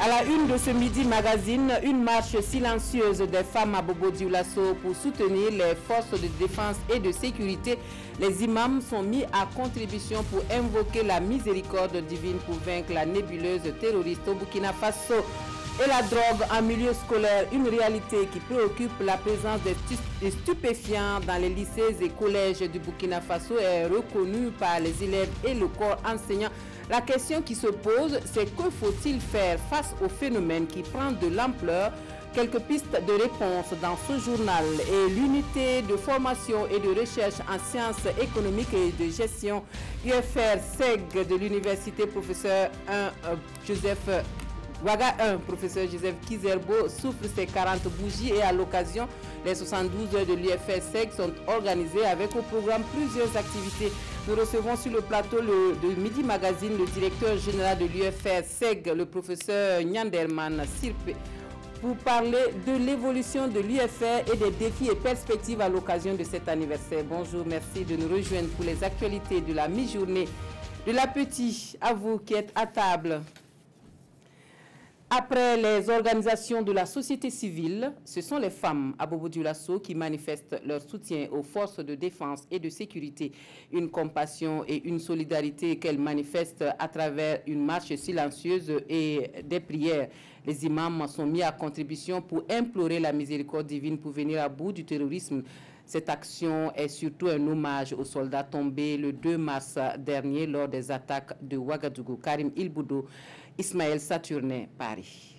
À la une de ce Midi Magazine, une marche silencieuse des femmes à Bobo-Dioulasso pour soutenir les forces de défense et de sécurité. Les imams sont mis à contribution pour invoquer la miséricorde divine pour vaincre la nébuleuse terroriste au Burkina Faso. Et la drogue en milieu scolaire, une réalité qui préoccupe. La présence des stupéfiants dans les lycées et collèges du Burkina Faso est reconnue par les élèves et le corps enseignant. La question qui se pose, c'est que faut-il faire face au phénomène qui prend de l'ampleur? Quelques pistes de réponse dans ce journal. Et l'unité de formation et de recherche en sciences économiques et de gestion UFR-SEG de l'université professeur professeur Joseph Kizerbo souffle ses 40 bougies et à l'occasion, les 72 heures de l'UFR-SEG sont organisées avec au programme plusieurs activités. Nous recevons sur le plateau de Midi Magazine le directeur général de l'UFR-SEG, le professeur Nyanderman Sirpe, pour parler de l'évolution de l'UFR et des défis et perspectives à l'occasion de cet anniversaire. Bonjour, merci de nous rejoindre pour les actualités de la mi-journée de l'appétit. À vous qui êtes à table. Après les organisations de la société civile, ce sont les femmes à Bobo-Dioulasso qui manifestent leur soutien aux forces de défense et de sécurité. Une compassion et une solidarité qu'elles manifestent à travers une marche silencieuse et des prières. Les imams sont mis à contribution pour implorer la miséricorde divine pour venir à bout du terrorisme. Cette action est surtout un hommage aux soldats tombés le 2 mars dernier lors des attaques de Ouagadougou. Karim Ilboudo, Ismaël Saturnin, Paris.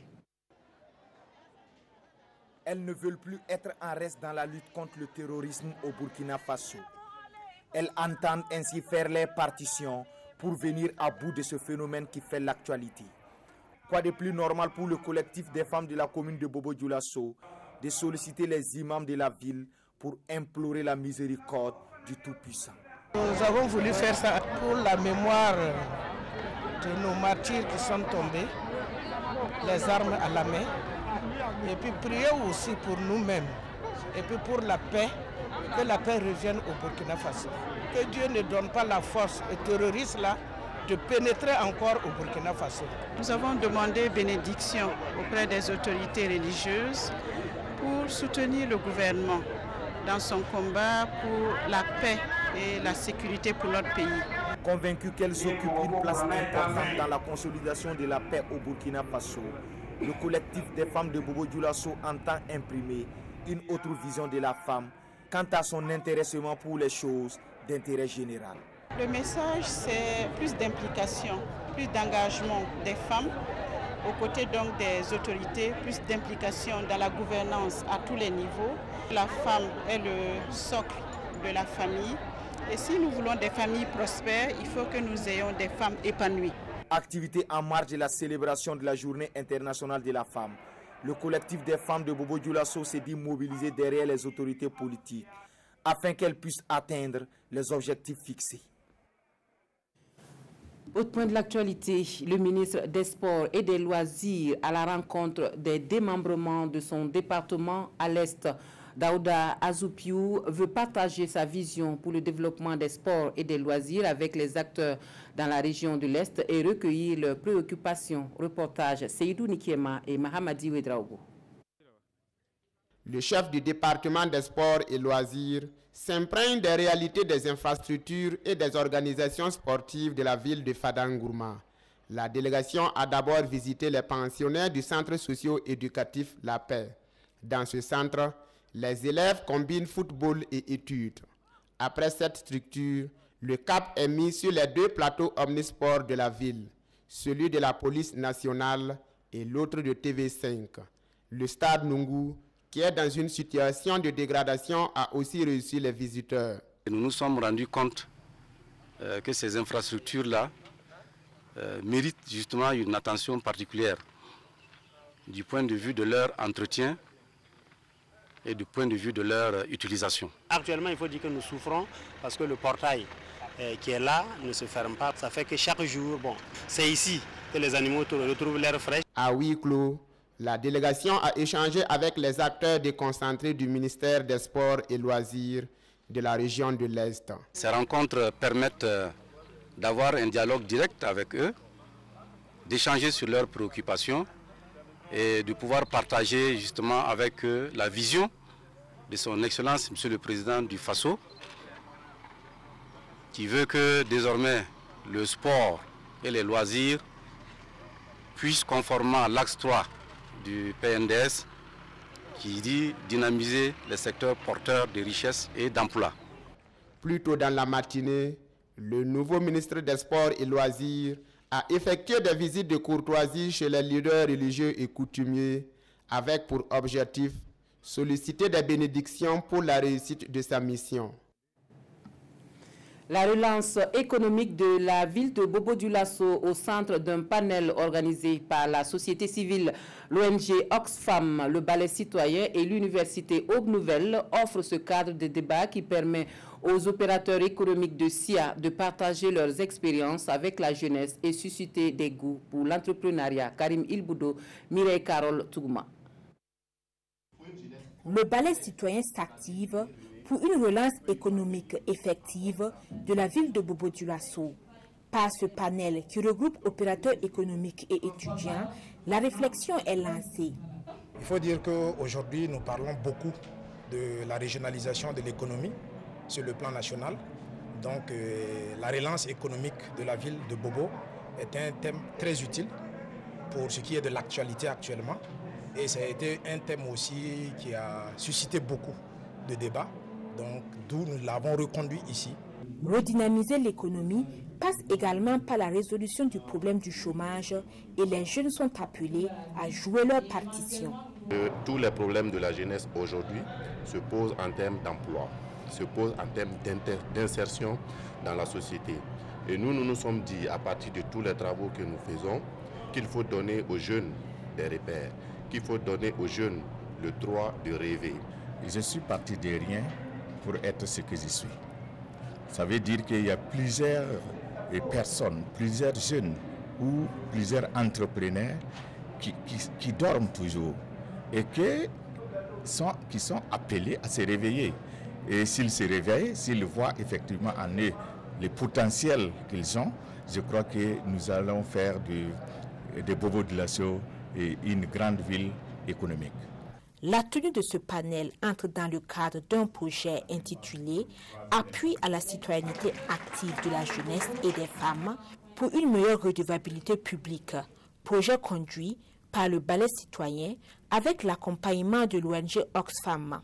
Elles ne veulent plus être en reste dans la lutte contre le terrorisme au Burkina Faso. Elles entendent ainsi faire les partitions pour venir à bout de ce phénomène qui fait l'actualité. Quoi de plus normal pour le collectif des femmes de la commune de Bobo-Dioulasso de solliciter les imams de la ville pour implorer la miséricorde du Tout-Puissant. Nous avons voulu faire ça pour la mémoire de nos martyrs qui sont tombés, les armes à la main, et puis prier aussi pour nous-mêmes, et puis pour la paix, que la paix revienne au Burkina Faso. Que Dieu ne donne pas la force aux terroristes là de pénétrer encore au Burkina Faso. Nous avons demandé bénédiction auprès des autorités religieuses pour soutenir le gouvernement dans son combat pour la paix et la sécurité pour notre pays. Convaincus qu'elles occupent une place importante dans la consolidation de la paix au Burkina Faso, le collectif des femmes de Bobo-Dioulasso entend imprimer une autre vision de la femme quant à son intéressement pour les choses d'intérêt général. Le message, c'est plus d'implication, plus d'engagement des femmes, aux côtés donc des autorités, plus d'implication dans la gouvernance à tous les niveaux. La femme est le socle de la famille. Et si nous voulons des familles prospères, il faut que nous ayons des femmes épanouies. Activité en marge de la célébration de la Journée internationale de la femme. Le collectif des femmes de Bobo-Dioulasso s'est dit mobilisé derrière les autorités politiques afin qu'elles puissent atteindre les objectifs fixés. Autre point de l'actualité, le ministre des Sports et des Loisirs à la rencontre des démembrements de son département à l'Est. Daouda Azoupiou veut partager sa vision pour le développement des sports et des loisirs avec les acteurs dans la région de l'Est et recueillir leurs préoccupations. Reportage Seydou Nikiema et Mahamadi Ouedraogo. Le chef du département des sports et loisirs s'imprègne des réalités des infrastructures et des organisations sportives de la ville de Fadangourma. La délégation a d'abord visité les pensionnaires du centre socio-éducatif La Paix. Dans ce centre, les élèves combinent football et études. Après cette structure, le cap est mis sur les deux plateaux omnisports de la ville, celui de la police nationale et l'autre de TV5. Le stade Nungu, qui est dans une situation de dégradation, a aussi reçu les visiteurs. Nous nous sommes rendus compte que ces infrastructures-là méritent justement une attention particulière du point de vue de leur entretien et du point de vue de leur utilisation. Actuellement, il faut dire que nous souffrons parce que le portail qui est là ne se ferme pas. Ça fait que chaque jour, c'est ici que les animaux retrouvent l'air frais. À huis clos, la délégation a échangé avec les acteurs déconcentrés du ministère des Sports et Loisirs de la région de l'Est. Ces rencontres permettent d'avoir un dialogue direct avec eux, d'échanger sur leurs préoccupations et de pouvoir partager justement avec eux la vision de son Excellence, Monsieur le Président du Faso, qui veut que désormais le sport et les loisirs puissent, conformément à l'axe 3 du PNDS, qui dit dynamiser les secteurs porteurs de richesses et d'emplois. Plus tôt dans la matinée, le nouveau ministre des Sports et Loisirs a effectué des visites de courtoisie chez les leaders religieux et coutumiers avec pour objectif solliciter des bénédictions pour la réussite de sa mission. La relance économique de la ville de Bobo-Dioulasso au centre d'un panel organisé par la société civile, l'ONG Oxfam, le Ballet citoyen et l'université Aube Nouvelle offre ce cadre de débat qui permet aux opérateurs économiques de SIA de partager leurs expériences avec la jeunesse et susciter des goûts pour l'entrepreneuriat. Karim Ilboudo, Mireille Carole Tougma. Le Ballet citoyen s'active pour une relance économique effective de la ville de Bobo-Dioulasso. Par ce panel qui regroupe opérateurs économiques et étudiants, la réflexion est lancée. Il faut dire qu'aujourd'hui, nous parlons beaucoup de la régionalisation de l'économie sur le plan national. Donc, la relance économique de la ville de Bobo est un thème très utile pour ce qui est de l'actualité actuellement. Et ça a été un thème aussi qui a suscité beaucoup de débats. Donc, d'où nous l'avons reconduit ici. Redynamiser l'économie passe également par la résolution du problème du chômage et les jeunes sont appelés à jouer leur partition. Tous les problèmes de la jeunesse aujourd'hui se posent en termes d'emploi, se posent en termes d'insertion dans la société. Et nous nous sommes dit, à partir de tous les travaux que nous faisons, qu'il faut donner aux jeunes des repères, qu'il faut donner aux jeunes le droit de rêver. Je suis parti de rien pour être ce que je suis. Ça veut dire qu'il y a plusieurs personnes, plusieurs jeunes ou plusieurs entrepreneurs qui dorment toujours et qui sont appelés à se réveiller. Et s'ils se réveillent, s'ils voient effectivement en eux le potentiel qu'ils ont, je crois que nous allons faire de Bobo-Dioulasso une grande ville économique. La tenue de ce panel entre dans le cadre d'un projet intitulé « Appui à la citoyenneté active de la jeunesse et des femmes pour une meilleure redevabilité publique », projet conduit par le Ballet citoyen avec l'accompagnement de l'ONG Oxfam.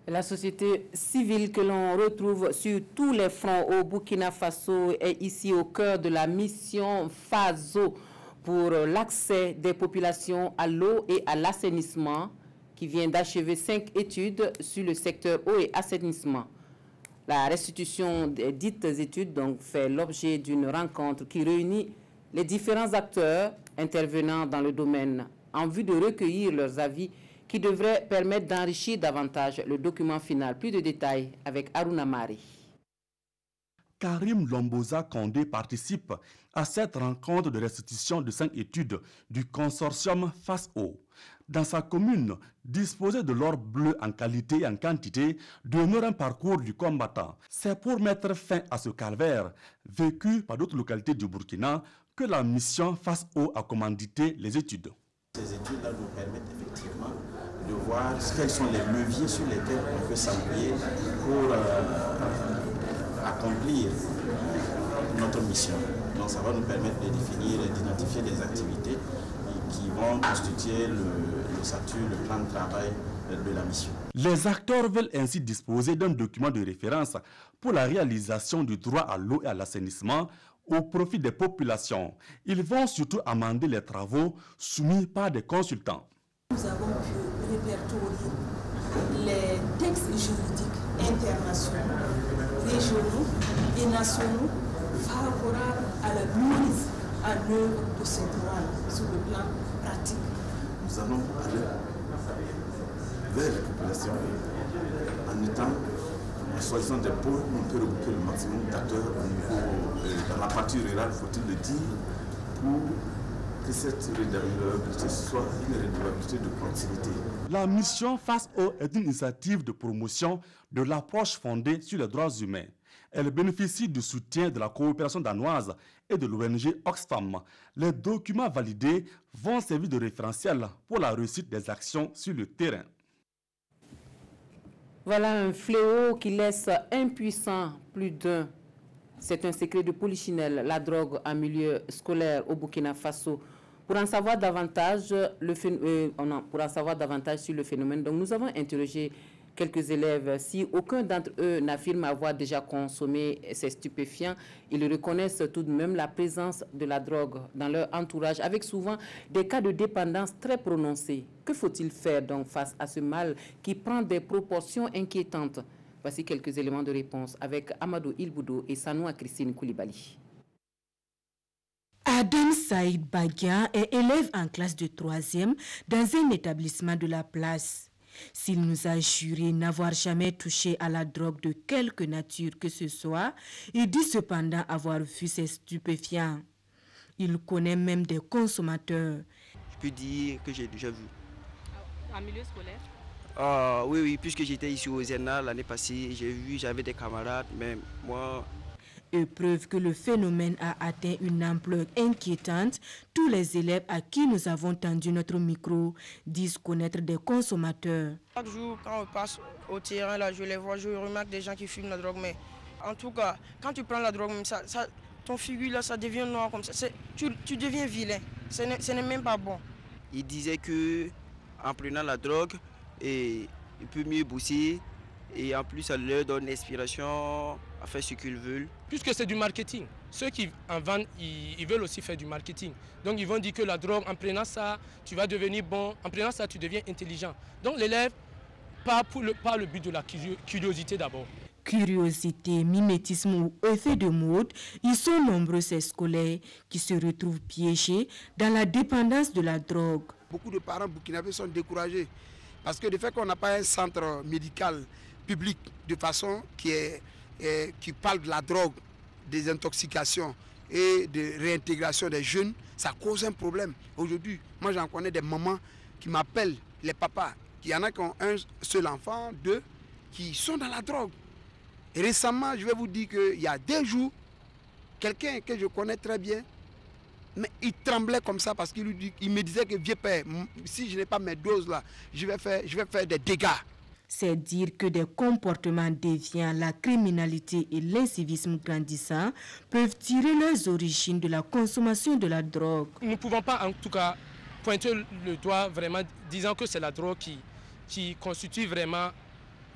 La société civile que l'on retrouve sur tous les fronts au Burkina Faso est ici au cœur de la mission FASO pour l'accès des populations à l'eau et à l'assainissement, qui vient d'achever 5 études sur le secteur eau et assainissement. La restitution des dites études donc, fait l'objet d'une rencontre qui réunit les différents acteurs intervenant dans le domaine en vue de recueillir leurs avis qui devraient permettre d'enrichir davantage le document final. Plus de détails avec Aruna Mari. Karim Lomboza Kondé participe à cette rencontre de restitution de 5 études du consortium FASO. Dans sa commune, disposer de l'or bleu en qualité et en quantité demeure un parcours du combattant. C'est pour mettre fin à ce calvaire vécu par d'autres localités du Burkina que la mission FASO a commandité les études. Ces études-là nous permettent effectivement de voir quels sont les leviers sur lesquels on peut s'appuyer pour accomplir notre mission. Donc ça va nous permettre de définir et d'identifier des activités qui vont constituer le statut, le plan de travail de la mission. Les acteurs veulent ainsi disposer d'un document de référence pour la réalisation du droit à l'eau et à l'assainissement au profit des populations. Ils vont surtout amender les travaux soumis par des consultants. Nous avons pu répertorier les textes juridiques internationaux, régionaux et nationaux favorables à la mise en œuvre de ces droits sur le plan pratique. Nous allons aller vers les populations en étant, en choisissant des pôles où on peut regrouper le maximum d'acteurs au niveau, dans la partie rurale, faut-il le dire, pour que cette redevabilité soit une redevabilité de proximité. La mission FASO est une initiative de promotion de l'approche fondée sur les droits humains. Elle bénéficie du soutien de la coopération danoise et de l'ONG Oxfam. Les documents validés vont servir de référentiel pour la réussite des actions sur le terrain. Voilà un fléau qui laisse impuissant plus d'un. C'est un secret de polichinelle, la drogue en milieu scolaire au Burkina Faso. Pour en savoir davantage, sur le phénomène, donc nous avons interrogé quelques élèves. Si aucun d'entre eux n'affirme avoir déjà consommé ces stupéfiants, ils reconnaissent tout de même la présence de la drogue dans leur entourage, avec souvent des cas de dépendance très prononcés. Que faut-il faire donc face à ce mal qui prend des proportions inquiétantes? Voici quelques éléments de réponse avec Amadou Ilboudou et Sanoua Christine Koulibaly. Adam Saïd Baguia est élève en classe de 3e dans un établissement de la place. S'il nous a juré n'avoir jamais touché à la drogue de quelque nature que ce soit, il dit cependant avoir vu ces stupéfiants. Il connaît même des consommateurs. Je peux dire que j'ai déjà vu. En milieu scolaire? Oui, puisque j'étais ici au Zéna l'année passée, j'ai vu, j'avais des camarades, mais moi... Preuve que le phénomène a atteint une ampleur inquiétante, tous les élèves à qui nous avons tendu notre micro disent connaître des consommateurs. Chaque jour, quand on passe au terrain, là, je les vois, je remarque des gens qui fument la drogue. Mais en tout cas, quand tu prends la drogue, ton figure, là, ça devient noir comme ça. Tu deviens vilain. Ce n'est même pas bon. Il disait que en prenant la drogue, il peut mieux bosser. Et en plus, ça leur donne l'inspiration à faire ce qu'ils veulent. Puisque c'est du marketing. Ceux qui en vendent, ils veulent aussi faire du marketing. Donc ils vont dire que la drogue, en prenant ça, tu vas devenir bon. En prenant ça, tu deviens intelligent. Donc l'élève, pas le but de la curiosité d'abord. Curiosité, mimétisme ou effet de mode, ils sont nombreux ces scolaires qui se retrouvent piégés dans la dépendance de la drogue. Beaucoup de parents burkinabés sont découragés parce que du fait qu'on n'a pas un centre médical public de façon qui parle de la drogue, des intoxications et de réintégration des jeunes, ça cause un problème. Aujourd'hui, moi j'en connais des mamans qui m'appellent, les papas, il y en a qui ont un seul enfant, 2, qui sont dans la drogue. Et récemment, je vais vous dire qu'il y a 2 jours, quelqu'un que je connais très bien, mais il tremblait comme ça parce qu'il me disait que vieux père, si je n'ai pas mes doses là, je vais faire des dégâts. C'est dire que des comportements déviants, la criminalité et l'incivisme grandissant peuvent tirer leurs origines de la consommation de la drogue. Nous ne pouvons pas en tout cas pointer le doigt vraiment disant que c'est la drogue qui constitue vraiment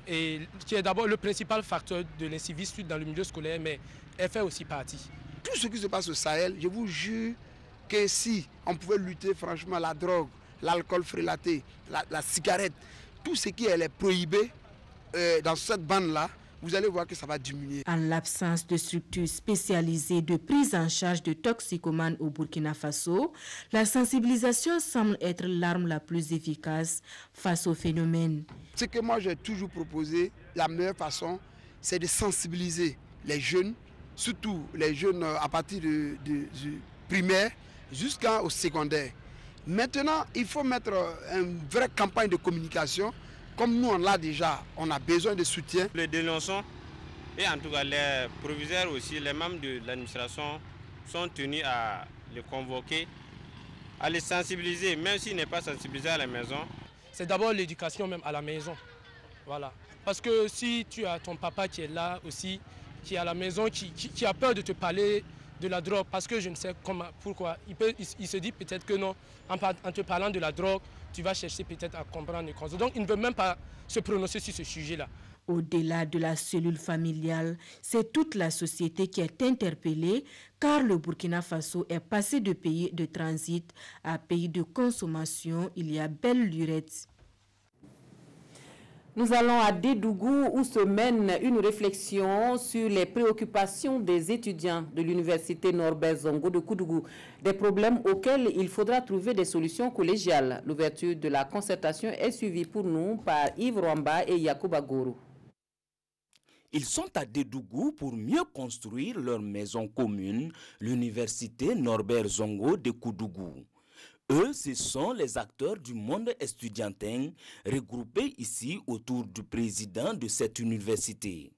et qui est d'abord le principal facteur de l'incivisme dans le milieu scolaire, mais elle fait aussi partie. Tout ce qui se passe au Sahel, je vous jure que si on pouvait lutter franchement la drogue, l'alcool frélaté, la cigarette, tout ce qui est prohibé dans cette bande-là, vous allez voir que ça va diminuer. En l'absence de structures spécialisées de prise en charge de toxicomanes au Burkina Faso, la sensibilisation semble être l'arme la plus efficace face au phénomène. Ce que moi j'ai toujours proposé, la meilleure façon, c'est de sensibiliser les jeunes, surtout les jeunes à partir du primaire jusqu'au secondaire. Maintenant, il faut mettre une vraie campagne de communication. Comme nous, on l'a déjà, on a besoin de soutien. Les dénonçants et en tout cas les proviseurs aussi, les membres de l'administration sont tenus à les convoquer, à les sensibiliser, même s'ils n'est pas sensibilisé à la maison. C'est d'abord l'éducation même à la maison. Voilà. Parce que si tu as ton papa qui est là aussi, qui est à la maison, qui a peur de te parler de la drogue, parce que je ne sais pourquoi. Il se dit peut-être que non, en te parlant de la drogue, tu vas chercher peut-être à comprendre les causes. Donc il ne veut même pas se prononcer sur ce sujet-là. Au-delà de la cellule familiale, c'est toute la société qui est interpellée, car le Burkina Faso est passé de pays de transit à pays de consommation il y a belle lurette. Nous allons à Dédougou où se mène une réflexion sur les préoccupations des étudiants de l'université Norbert Zongo de Koudougou, des problèmes auxquels il faudra trouver des solutions collégiales. L'ouverture de la concertation est suivie pour nous par Yves Rwamba et Yacouba Goro. Ils sont à Dédougou pour mieux construire leur maison commune, l'université Norbert Zongo de Koudougou. Eux, ce sont les acteurs du monde estudiantin regroupés ici autour du président de cette université.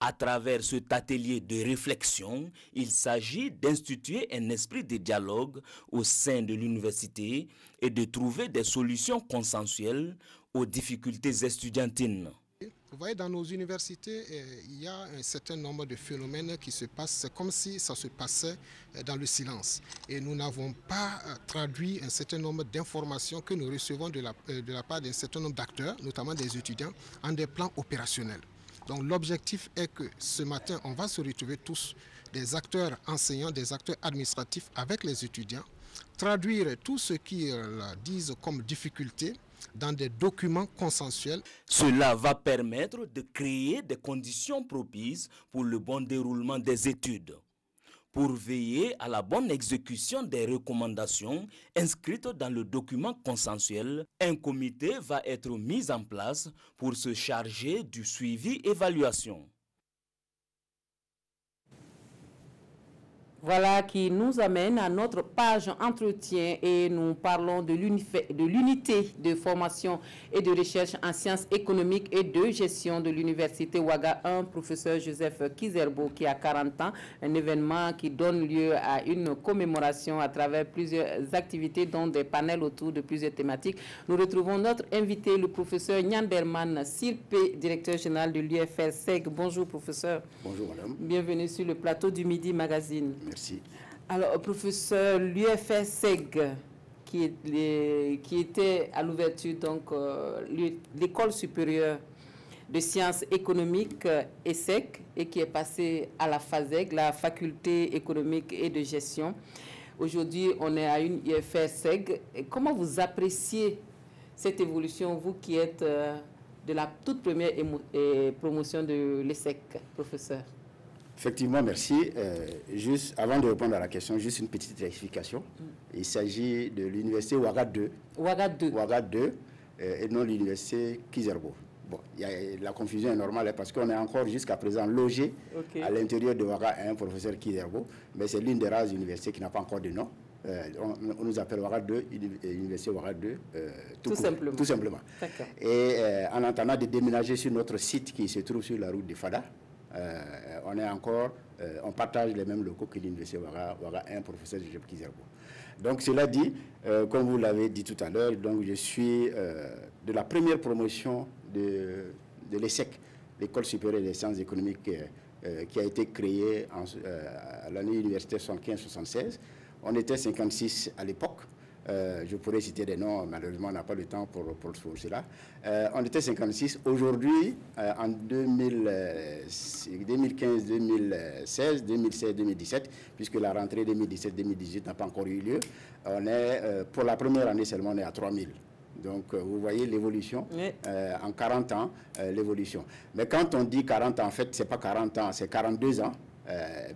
À travers cet atelier de réflexion, il s'agit d'instituer un esprit de dialogue au sein de l'université et de trouver des solutions consensuelles aux difficultés estudiantines. Vous voyez, dans nos universités, il y a un certain nombre de phénomènes qui se passent. C'est comme si ça se passait dans le silence. Et nous n'avons pas traduit un certain nombre d'informations que nous recevons de la part d'un certain nombre d'acteurs, notamment des étudiants, en des plans opérationnels. Donc l'objectif est que ce matin, on va se retrouver tous, des acteurs enseignants, des acteurs administratifs avec les étudiants, traduire tout ce qu'ils disent comme difficulté dans des documents consensuels. Cela va permettre de créer des conditions propices pour le bon déroulement des études. Pour veiller à la bonne exécution des recommandations inscrites dans le document consensuel, un comité va être mis en place pour se charger du suivi-évaluation. Voilà qui nous amène à notre page entretien et nous parlons de l'unité de formation et de recherche en sciences économiques et de gestion de l'université Ouaga 1, professeur Joseph Kizerbo, qui a 40 ans, un événement qui donne lieu à une commémoration à travers plusieurs activités, dont des panels autour de plusieurs thématiques. Nous retrouvons notre invité, le professeur Nyanderman Sirpe, directeur général de l'UFR-SEG. Bonjour professeur. Bonjour madame. Bienvenue sur le plateau du Midi Magazine. Merci. Alors, professeur, l'UFR-SEG, qui était à l'ouverture, donc l'école supérieure de sciences économiques ESSEC, et qui est passée à la FASEG, la faculté économique et de gestion. Aujourd'hui, on est à une UFR-SEG. Comment vous appréciez cette évolution, vous qui êtes de la toute première promotion de l'ESSEC, professeur? Effectivement, merci. Juste avant de répondre à la question, juste une petite rectification. Il s'agit de l'université Ouaga 2. Ouaga 2. Ouaga 2 et non l'université Kizerbo. Bon, la confusion est normale parce qu'on est encore jusqu'à présent logé à l'intérieur de Ouaga 1, professeur Kizerbo, mais c'est l'une des rares universités qui n'a pas encore de nom. On nous appelle Ouaga 2, Université Ouaga 2, tout simplement. Et en attendant de déménager sur notre site qui se trouve sur la route de Fada, on partage les mêmes locaux que l'université Ouaga 1, professeur Joseph Kizerbo. Donc cela dit, comme vous l'avez dit tout à l'heure, donc je suis de la première promotion de l'ESSEC, l'école supérieure des sciences économiques, qui a été créée à l'année universitaire 75-76. On était 56 à l'époque. Je pourrais citer des noms, malheureusement on n'a pas le temps pour cela. On était 56. Aujourd'hui, en 2015, 2016, 2016, 2017, puisque la rentrée 2017-2018 n'a pas encore eu lieu, on est, pour la première année seulement, on est à 3000. Donc, vous voyez l'évolution, en 40 ans, l'évolution. Mais quand on dit 40 ans, en fait, ce n'est pas 40 ans, c'est 42 ans.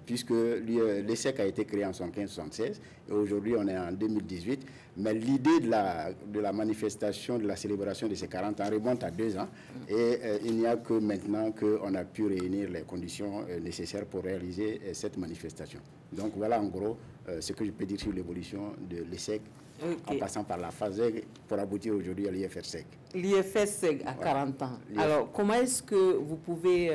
Puisque l'ESSEC a été créé en 1975 et aujourd'hui on est en 2018. Mais l'idée de la manifestation, de la célébration de ces 40 ans remonte à 2 ans et il n'y a que maintenant qu'on a pu réunir les conditions nécessaires pour réaliser cette manifestation. Donc voilà en gros ce que je peux dire sur l'évolution de l'ESSEC en passant par la FASEG pour aboutir aujourd'hui à l'IFR-SEG. L'IFR-SEG à 40 ans. Alors comment est-ce que vous pouvez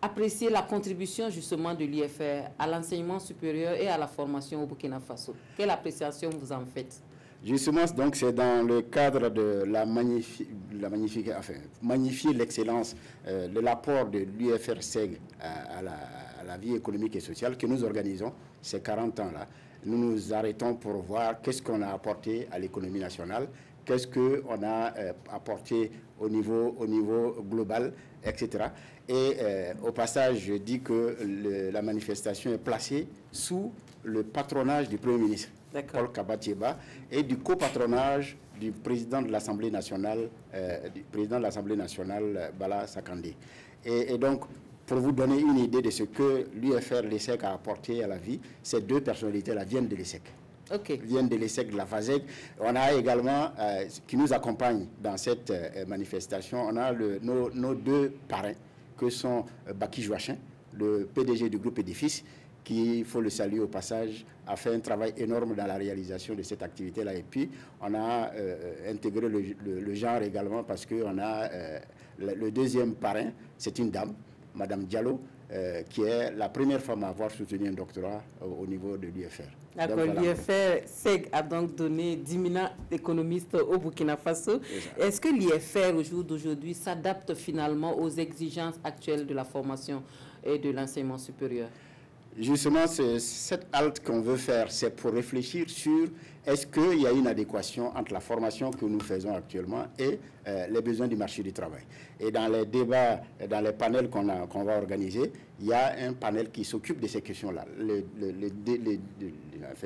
apprécier la contribution justement de l'IFR à l'enseignement supérieur et à la formation au Burkina Faso? Quelle appréciation vous en faites? Justement, donc c'est dans le cadre de magnifier l'excellence de l'apport de l'UFR-SEG à la vie économique et sociale que nous organisons ces 40 ans-là. Nous nous arrêtons pour voir qu'est-ce qu'on a apporté à l'économie nationale, qu'est-ce qu'on a apporté au niveau global, etc. Et au passage, je dis que la manifestation est placée sous le patronage du Premier ministre, Paul Kabatieba, et du copatronage du président de l'Assemblée nationale, Bala Sakandé. Et donc, pour vous donner une idée de ce que l'UFR, l'ESSEC a apporté à la vie, ces deux personnalités-là viennent de l'ESSEC. Viennent de l'ESSEC, de la FASEG. On a également, qui nous accompagnent dans cette manifestation, on a nos deux parrains, que sont Baki Joachin, le PDG du groupe Édifice, qui, il faut le saluer au passage, a fait un travail énorme dans la réalisation de cette activité-là. Et puis, on a intégré le genre également parce qu'on a le deuxième parrain, c'est une dame, Madame Diallo, qui est la première femme à avoir soutenu un doctorat au niveau de l'UFR. D'accord, l'UFR SEG a donc donné 10 000 économistes au Burkina Faso. Est-ce que l'UFR, au jour d'aujourd'hui, s'adapte finalement aux exigences actuelles de la formation et de l'enseignement supérieur? Justement, cette halte qu'on veut faire, c'est pour réfléchir sur est-ce qu'il y a une adéquation entre la formation que nous faisons actuellement et les besoins du marché du travail. Et dans les débats, dans les panels qu'on va organiser, il y a un panel qui s'occupe de ces questions-là.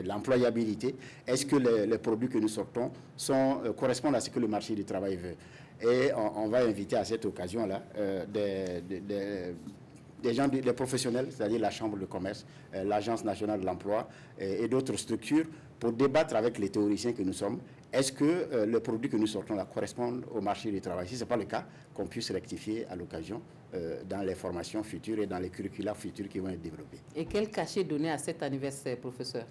L'employabilité, est-ce que les produits que nous sortons correspondent à ce que le marché du travail veut? Et on va inviter à cette occasion-là des gens, des professionnels, c'est-à-dire la Chambre de commerce, l'Agence nationale de l'emploi et d'autres structures pour débattre avec les théoriciens que nous sommes. Est-ce que les produits que nous sortons là correspondent au marché du travail? Si ce n'est pas le cas, qu'on puisse rectifier à l'occasion dans les formations futures et dans les curricula futurs qui vont être développés. Et quel cachet donner à cet anniversaire, professeur?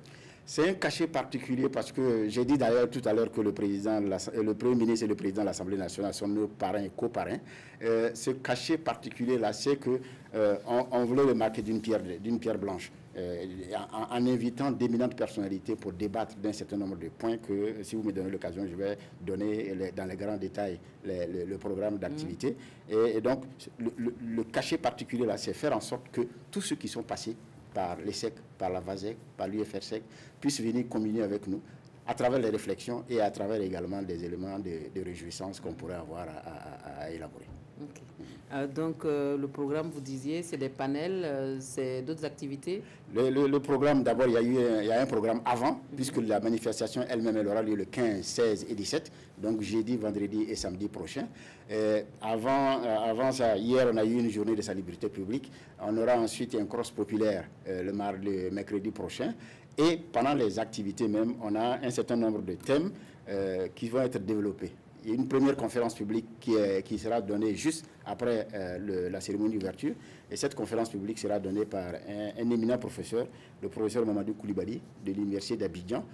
C'est un cachet particulier parce que j'ai dit d'ailleurs tout à l'heure que le Premier ministre et le Président de l'Assemblée nationale sont nos parrains et coparrains. Ce cachet particulier-là, c'est qu'on voulait le marquer d'une pierre blanche, en invitant d'éminentes personnalités pour débattre d'un certain nombre de points que, si vous me donnez l'occasion, je vais donner dans les grands détails le programme d'activité. Et donc, le cachet particulier-là, c'est faire en sorte que tous ceux qui sont passés par l'ESSEC, par la VASEC, par l'UFR-SEC, puissent venir communier avec nous à travers les réflexions et à travers également des éléments de réjouissance qu'on pourrait avoir à élaborer. Okay. Donc, le programme, vous disiez, c'est des panels, c'est d'autres activités? Le programme, d'abord, il y a un programme avant, puisque la manifestation elle-même, elle aura lieu le 15, 16 et 17, donc jeudi, vendredi et samedi prochain. Avant ça, hier, on a eu une journée de salubrité publique. On aura ensuite un cross populaire le mercredi prochain. Et pendant les activités même, on a un certain nombre de thèmes qui vont être développés. Il y a une première conférence publique qui sera donnée juste après la cérémonie d'ouverture. Et cette conférence publique sera donnée par un éminent professeur, le professeur Mamadou Koulibaly de l'Université d'Abidjan,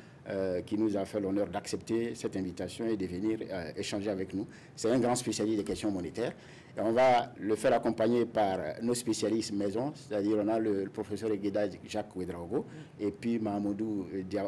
qui nous a fait l'honneur d'accepter cette invitation et de venir échanger avec nous. C'est un grand spécialiste des questions monétaires. Et on va le faire accompagner par nos spécialistes maison, c'est-à-dire on a le professeur Egueda Jacques Ouedraogo et puis Mahamoudou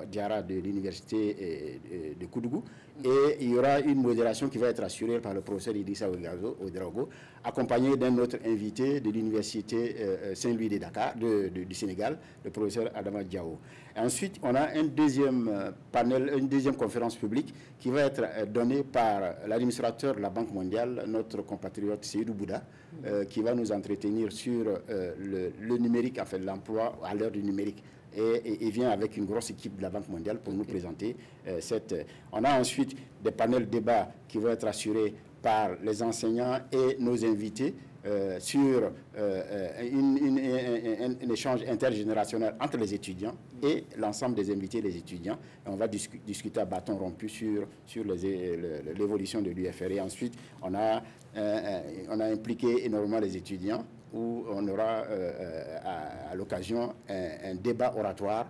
Diara de l'Université de Koudougou. Et il y aura une modération qui va être assurée par le professeur Idrissa Ouedraogo, accompagné d'un autre invité de l'Université Saint-Louis de Dakar, du Sénégal, le professeur Adama Diao. Et ensuite, on a un deuxième panel, une deuxième conférence publique qui va être donnée par l'administrateur de la Banque mondiale, notre compatriote Seydou Bouda, qui va nous entretenir sur le numérique, en fait, l'emploi à l'heure du numérique. Et vient avec une grosse équipe de la Banque mondiale pour nous présenter On a ensuite des panels débats qui vont être assurés par les enseignants et nos invités sur un échange intergénérationnel entre les étudiants et l'ensemble des invités des étudiants. Et on va discuter à bâton rompu sur l'évolution de l'UFR. Et ensuite, on a impliqué énormément les étudiants, où on aura à l'occasion un débat oratoire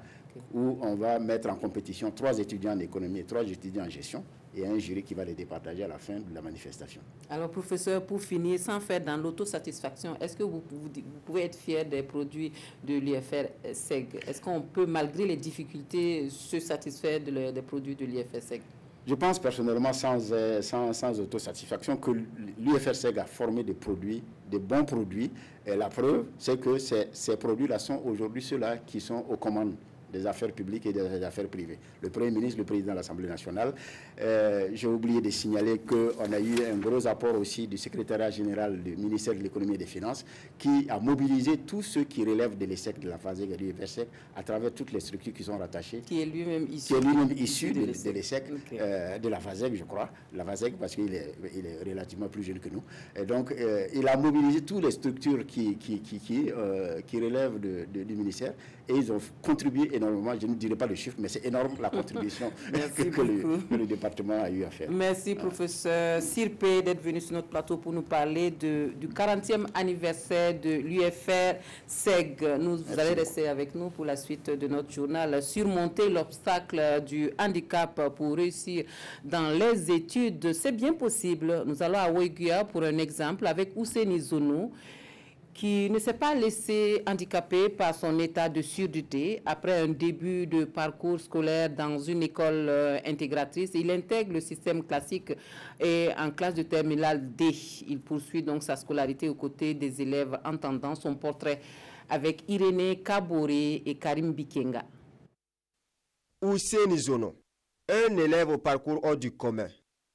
où on va mettre en compétition 3 étudiants en économie et 3 étudiants en gestion et un jury qui va les départager à la fin de la manifestation. Alors, professeur, pour finir, sans faire dans l'autosatisfaction, est-ce que vous pouvez être fier des produits de l'UFR-SEG? Est-ce qu'on peut, malgré les difficultés, se satisfaire des produits de l'UFR-SEG? Je pense personnellement, sans autosatisfaction, que l'UFR-SEG a formé des produits, des bons produits. Et la preuve, c'est que ces produits-là sont aujourd'hui ceux-là qui sont aux commandes des affaires publiques et des affaires privées. Le Premier ministre, le Président de l'Assemblée nationale. J'ai oublié de signaler qu'on a eu un gros apport aussi du secrétariat général du ministère de l'économie et des finances qui a mobilisé tous ceux qui relèvent de l'ESSEC, de la FASEG et de l'UFR-SEG à travers toutes les structures qui sont rattachées. Qui est lui-même issu de l'ESSEC, de la FASEG, je crois. La FASEG, parce qu'il est relativement plus jeune que nous. Et donc, il a mobilisé toutes les structures qui relèvent du ministère et ils ont contribué énormément. Je ne dirai pas le chiffre, mais c'est énorme la contribution que le département a eu à faire. Merci, professeur Sirpé, d'être venu sur notre plateau pour nous parler du 40e anniversaire de l'UFR-SEG. Vous allez rester avec nous pour la suite de notre journal. Surmonter l'obstacle du handicap pour réussir dans les études, c'est bien possible. Nous allons à Ouéguia pour un exemple avec Ousseini Zonou, qui ne s'est pas laissé handicaper par son état de surdité. Après un début de parcours scolaire dans une école intégratrice, il intègre le système classique et en classe de terminale D. Il poursuit donc sa scolarité aux côtés des élèves entendants. Son portrait avec Irénée Kaboré et Karim Bikenga. Ousseini Zono, un élève au parcours hors du commun.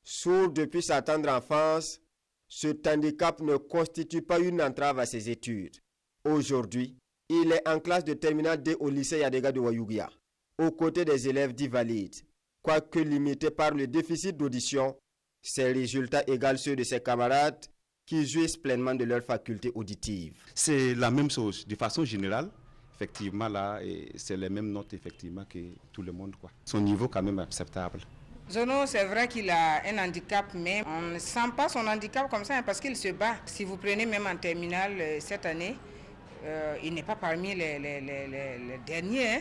Sourd depuis sa tendre enfance, ce handicap ne constitue pas une entrave à ses études. Aujourd'hui, il est en classe de terminale D au lycée Yadega de Wayougia, aux côtés des élèves dits valides. Quoique limité par le déficit d'audition, ses résultats égalent ceux de ses camarades qui jouissent pleinement de leurs facultés auditives. C'est la même chose, de façon générale. Effectivement, là, c'est les mêmes notes effectivement que tout le monde, quoi. Son niveau quand même acceptable. Zono, c'est vrai qu'il a un handicap, mais on ne sent pas son handicap comme ça parce qu'il se bat. Si vous prenez même en terminale cette année, il n'est pas parmi les derniers.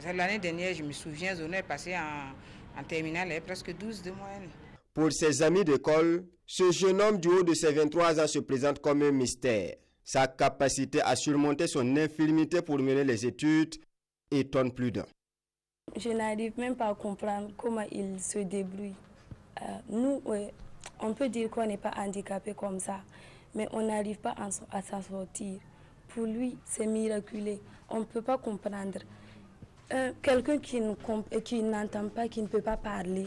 Hein. L'année dernière, je me souviens, Zono est passé en terminale, il est presque 12 de moyenne. Pour ses amis d'école, ce jeune homme du haut de ses 23 ans se présente comme un mystère. Sa capacité à surmonter son infirmité pour mener les études étonne plus d'un. Je n'arrive même pas à comprendre comment il se débrouille. Nous, on peut dire qu'on n'est pas handicapé comme ça, mais on n'arrive pas à s'en sortir. Pour lui, c'est miraculeux. On ne peut pas comprendre. Quelqu'un qui n'entend pas, qui ne peut pas parler,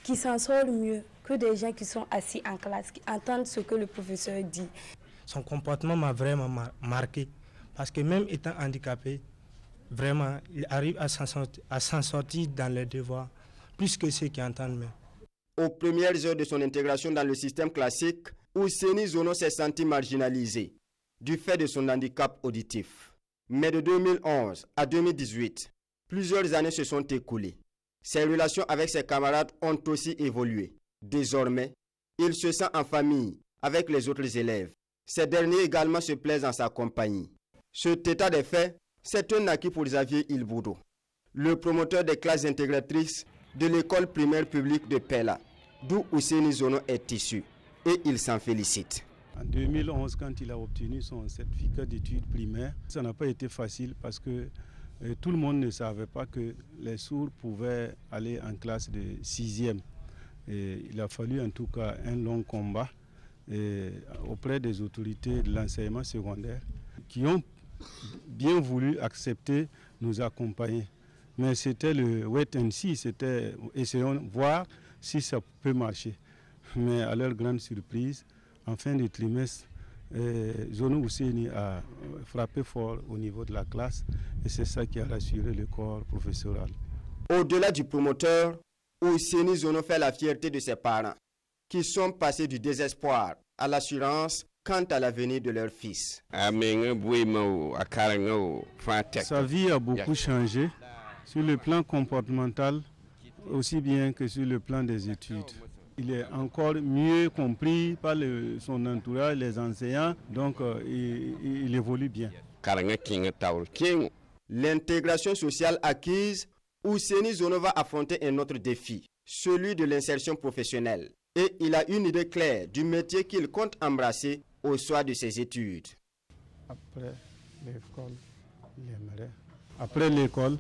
qui s'en sort mieux que des gens qui sont assis en classe, qui entendent ce que le professeur dit. Son comportement m'a vraiment marqué, parce que même étant handicapé, vraiment, il arrive à s'en sortir dans les devoirs, plus que ceux qui entendent même. Aux premières heures de son intégration dans le système classique, Ousseini Zono s'est senti marginalisé du fait de son handicap auditif. Mais de 2011 à 2018, plusieurs années se sont écoulées. Ses relations avec ses camarades ont aussi évolué. Désormais, il se sent en famille avec les autres élèves. Ces derniers également se plaisent en sa compagnie. Cet état des faits, c'est un acquis pour Xavier Ilboudo, le promoteur des classes intégratrices de l'école primaire publique de Pella, d'où Ousseini Zono est issu, et il s'en félicite. En 2011, quand il a obtenu son certificat d'études primaires, ça n'a pas été facile parce que tout le monde ne savait pas que les sourds pouvaient aller en classe de 6e. Et il a fallu en tout cas un long combat auprès des autorités de l'enseignement secondaire qui ont bien voulu accepter nous accompagner. Mais c'était le wait and see, c'était essayons de voir si ça peut marcher. Mais à leur grande surprise, en fin de trimestre, Zono Ousseini a frappé fort au niveau de la classe et c'est ça qui a rassuré le corps professoral. Au-delà du promoteur, Ousseini Zono fait la fierté de ses parents, qui sont passés du désespoir à l'assurance quant à l'avenir de leur fils. Sa vie a beaucoup changé sur le plan comportemental, aussi bien que sur le plan des études. Il est encore mieux compris par son entourage, les enseignants, donc il évolue bien. L'intégration sociale acquise, Ousseini Zono va affronter un autre défi, celui de l'insertion professionnelle. Et il a une idée claire du métier qu'il compte embrasser au soir de ses études. Après l'école,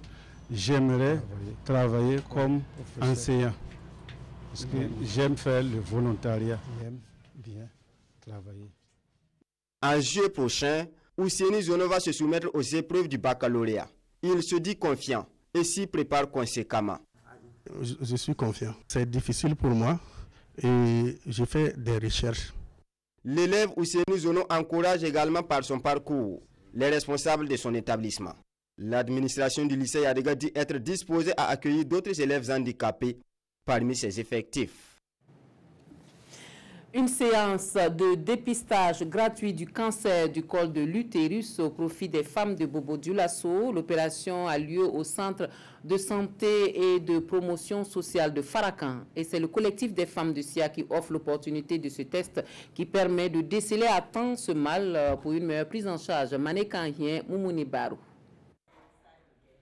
j'aimerais travailler comme enseignant. Parce que j'aime faire le volontariat. J'aime bien travailler. En juillet prochain, Ousseini Zono va se soumettre aux épreuves du baccalauréat. Il se dit confiant et s'y prépare conséquemment. Je suis confiant. C'est difficile pour moi et je fais des recherches. L'élève Ousseini Zono encourage également par son parcours les responsables de son établissement. L'administration du lycée Yadega dit être disposée à accueillir d'autres élèves handicapés parmi ses effectifs. Une séance de dépistage gratuit du cancer du col de l'utérus au profit des femmes de Bobo-Dioulasso. L'opération a lieu au centre de santé et de promotion sociale de Farakan. Et c'est le collectif des femmes de SIA qui offre l'opportunité de ce test qui permet de déceler à temps ce mal pour une meilleure prise en charge. Mané Kanhien, Moumouni Barou.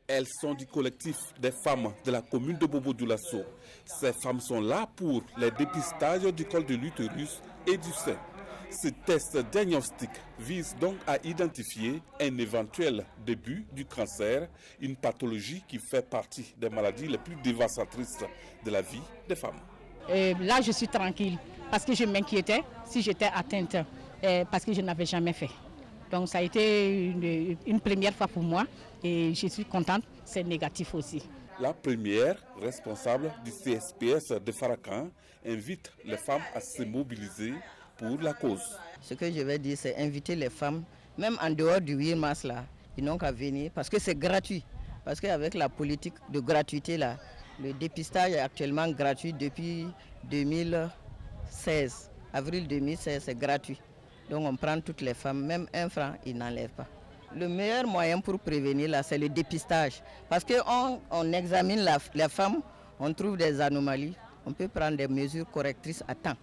Elles sont du collectif des femmes de la commune de Bobo-Dioulasso. Ces femmes sont là pour les dépistages du col de l'utérus et du sein. Ce test diagnostic vise donc à identifier un éventuel début du cancer, une pathologie qui fait partie des maladies les plus dévastatrices de la vie des femmes. Là, je suis tranquille parce que je m'inquiétais si j'étais atteinte, parce que je n'avais jamais fait. Donc ça a été une première fois pour moi et je suis contente, c'est négatif aussi. La première responsable du CSPS de Farakan invite les femmes à se mobiliser pour la cause. Ce que je vais dire, c'est inviter les femmes, même en dehors du 8 mars, là, ils n'ont qu'à venir parce que c'est gratuit. Parce qu'avec la politique de gratuité, là, le dépistage est actuellement gratuit depuis 2016. Avril 2016, c'est gratuit. Donc on prend toutes les femmes, même 1 franc, ils n'enlèvent pas. Le meilleur moyen pour prévenir, là, c'est le dépistage. Parce qu'on examine la femme, on trouve des anomalies, on peut prendre des mesures correctrices à temps.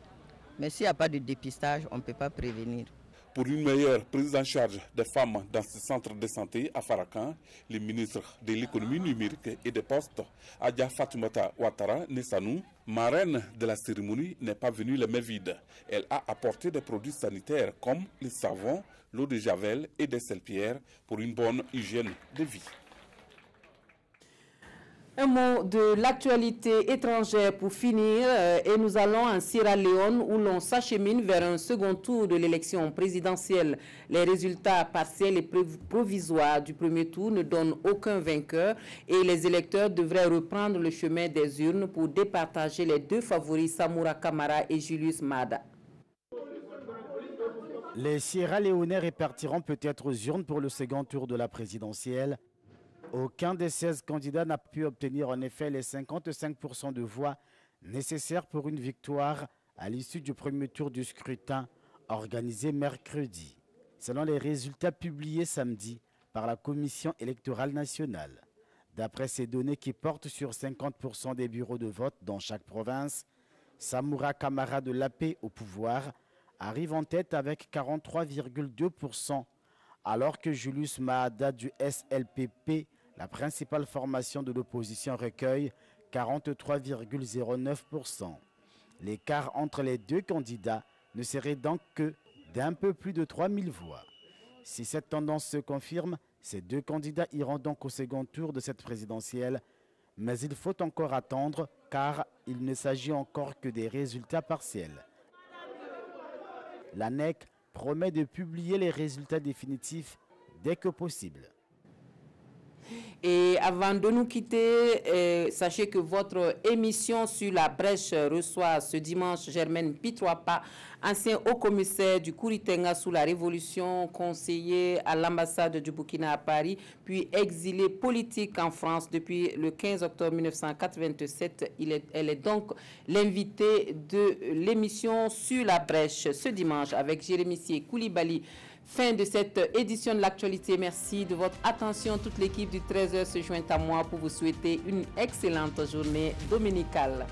Mais s'il n'y a pas de dépistage, on ne peut pas prévenir. Pour une meilleure prise en charge des femmes dans ce centre de santé à Farakan, le ministre de l'économie numérique et des postes, Adja Fatoumata Ouattara Nessanou, marraine de la cérémonie, n'est pas venue les mains vides. Elle a apporté des produits sanitaires comme le savon, l'eau de javel et des sels-pierres pour une bonne hygiène de vie. Un mot de l'actualité étrangère pour finir et nous allons en Sierra Leone où l'on s'achemine vers un second tour de l'élection présidentielle. Les résultats partiels et provisoires du premier tour ne donnent aucun vainqueur et les électeurs devraient reprendre le chemin des urnes pour départager les deux favoris Samura Kamara et Julius Maada. Les Sierra-Léonais répartiront peut-être aux urnes pour le second tour de la présidentielle. Aucun des 16 candidats n'a pu obtenir en effet les 55% de voix nécessaires pour une victoire à l'issue du premier tour du scrutin organisé mercredi, selon les résultats publiés samedi par la Commission électorale nationale. D'après ces données qui portent sur 50% des bureaux de vote dans chaque province, Samura Kamara de l'AP au pouvoir arrive en tête avec 43,2%, alors que Julius Maada du SLPP, la principale formation de l'opposition, recueille 43,09%. L'écart entre les deux candidats ne serait donc que d'un peu plus de 3000 voix. Si cette tendance se confirme, ces deux candidats iront donc au second tour de cette présidentielle, mais il faut encore attendre car il ne s'agit encore que des résultats partiels. L'ANEC promet de publier les résultats définitifs dès que possible. Et avant de nous quitter, sachez que votre émission sur la brèche reçoit ce dimanche Germaine Pitroapa, ancien haut-commissaire du Kouritenga sous la Révolution, conseiller à l'ambassade du Burkina à Paris, puis exilé politique en France depuis le 15 octobre 1987. Elle est donc l'invitée de l'émission sur la brèche ce dimanche avec Jérémy Sié Koulibaly. Fin de cette édition de l'actualité. Merci de votre attention. Toute l'équipe du 13h se joint à moi pour vous souhaiter une excellente journée dominicale.